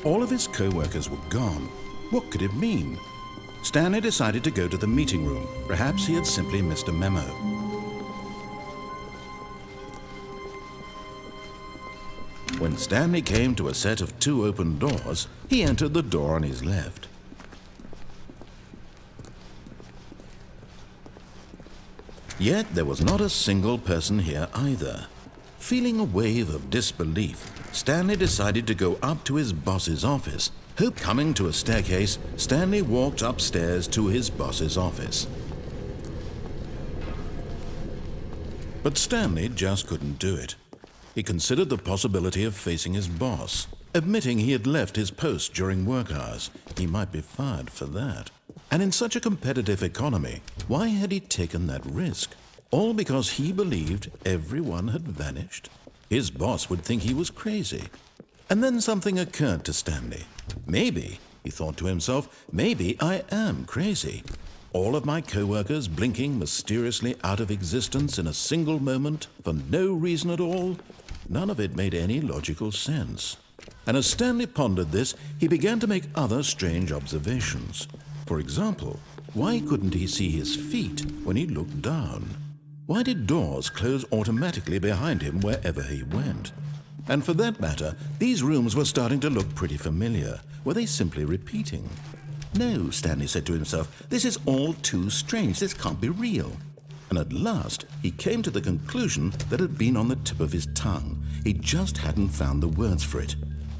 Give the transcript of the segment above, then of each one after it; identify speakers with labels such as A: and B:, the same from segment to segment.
A: All of his co-workers were gone. What could it mean? Stanley decided to go to the meeting room. Perhaps he had simply missed a memo. When Stanley came to a set of 2 open doors, he entered the door on his left. Yet there was not a single person here either. Feeling a wave of disbelief, Stanley decided to go up to his boss's office. Coming to a staircase, Stanley walked upstairs to his boss's office. But Stanley just couldn't do it. He considered the possibility of facing his boss. Admitting he had left his post during work hours, he might be fired for that. And in such a competitive economy, why had he taken that risk? All because he believed everyone had vanished? His boss would think he was crazy. And then something occurred to Stanley. Maybe, he thought to himself, maybe I am crazy. All of my co-workers blinking mysteriously out of existence in a single moment for no reason at all? None of it made any logical sense. And as Stanley pondered this, he began to make other strange observations. For example, why couldn't he see his feet when he looked down? Why did doors close automatically behind him wherever he went? And for that matter, these rooms were starting to look pretty familiar. Were they simply repeating? No, Stanley said to himself, this is all too strange. This can't be real. And at last, he came to the conclusion that had been on the tip of his tongue. He just hadn't found the words for it.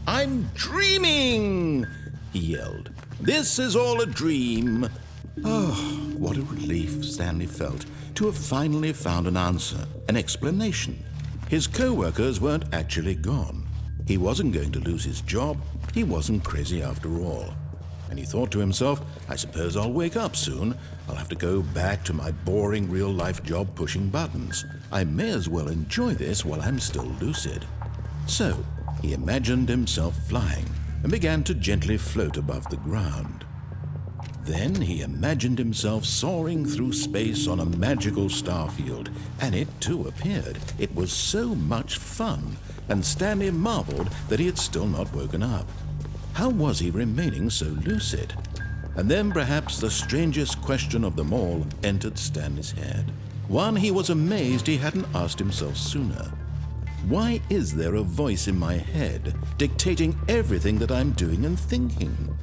A: "I'm dreaming!" he yelled. "This is all a dream." Oh, what a relief Stanley felt to have finally found an answer, an explanation. His co-workers weren't actually gone. He wasn't going to lose his job. He wasn't crazy after all. And he thought to himself, I suppose I'll wake up soon. I'll have to go back to my boring real-life job pushing buttons. I may as well enjoy this while I'm still lucid. So he imagined himself flying and began to gently float above the ground. Then he imagined himself soaring through space on a magical starfield, and it too appeared. It was so much fun, and Stanley marveled that he had still not woken up. How was he remaining so lucid? And then perhaps the strangest question of them all entered Stanley's head. One he was amazed he hadn't asked himself sooner. Why is there a voice in my head dictating everything that I'm doing and thinking?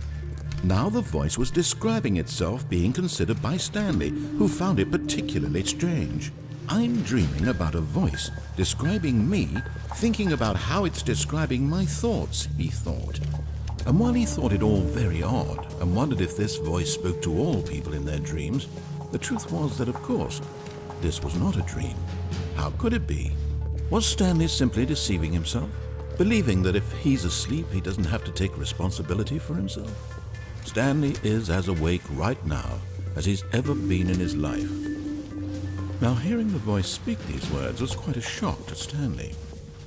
A: Now the voice was describing itself being considered by Stanley, who found it particularly strange. I'm dreaming about a voice describing me, thinking about how it's describing my thoughts, he thought. And while he thought it all very odd and wondered if this voice spoke to all people in their dreams, the truth was that, of course, this was not a dream. How could it be? Was Stanley simply deceiving himself, believing that if he's asleep, he doesn't have to take responsibility for himself? Stanley is as awake right now as he's ever been in his life. Now, hearing the voice speak these words was quite a shock to Stanley.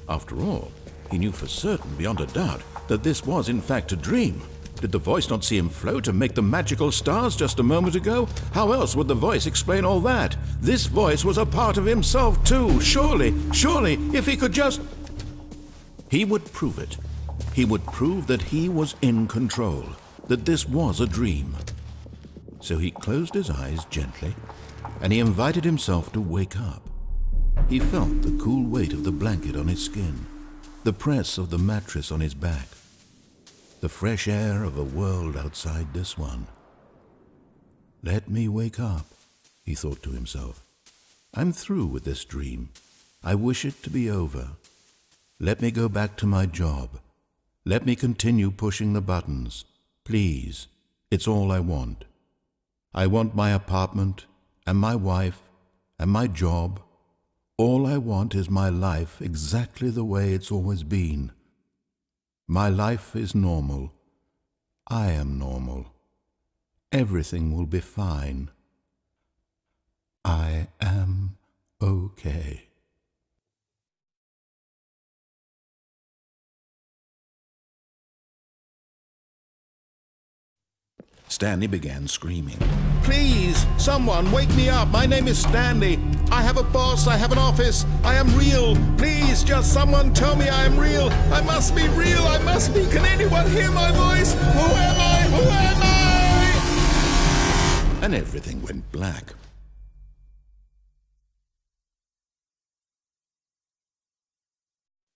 A: After all, he knew for certain, beyond a doubt, that this was in fact a dream. Did the voice not see him float and make the magical stars just a moment ago? How else would the voice explain all that? This voice was a part of himself too. Surely, if he could just... He would prove it. He would prove that he was in control, that this was a dream. So he closed his eyes gently, and he invited himself to wake up. He felt the cool weight of the blanket on his skin, the press of the mattress on his back, the fresh air of a world outside this one. Let me wake up, he thought to himself. I'm through with this dream. I wish it to be over. Let me go back to my job. Let me continue pushing the buttons. Please, it's all I want. I want my apartment and my wife and my job. All I want is my life exactly the way it's always been. My life is normal. I am normal. Everything will be fine. I am okay. Stanley began screaming. Please, someone wake me up. My name is Stanley. I I have a boss. I have an office. I am real. Please, just someone tell me I am real. I must be real. I must be. Can anyone hear my voice? Who am I? Who am I? And everything went black.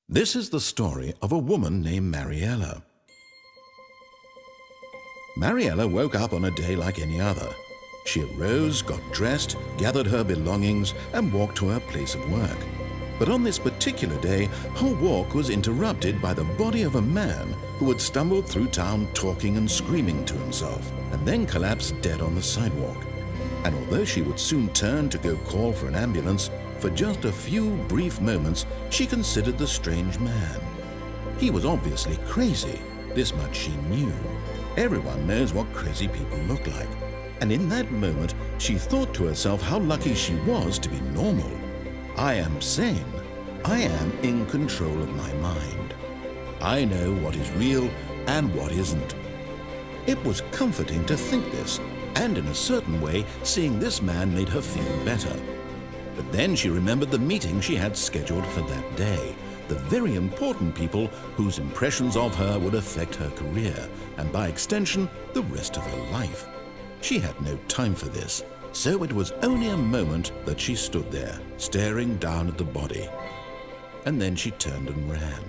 A: This is the story of a woman named Mariella. Mariella woke up on a day like any other. She arose, got dressed, gathered her belongings, and walked to her place of work. But on this particular day, her walk was interrupted by the body of a man who had stumbled through town talking and screaming to himself, and then collapsed dead on the sidewalk. And although she would soon turn to go call for an ambulance, for just a few brief moments, she considered the strange man. He was obviously crazy. This much she knew. Everyone knows what crazy people look like. And in that moment, she thought to herself how lucky she was to be normal. I am sane. I am in control of my mind. I know what is real and what isn't. It was comforting to think this, and in a certain way, seeing this man made her feel better. But then she remembered the meeting she had scheduled for that day, the very important people whose impressions of her would affect her career, and by extension, the rest of her life. She had no time for this, so it was only a moment that she stood there, staring down at the body. And then she turned and ran.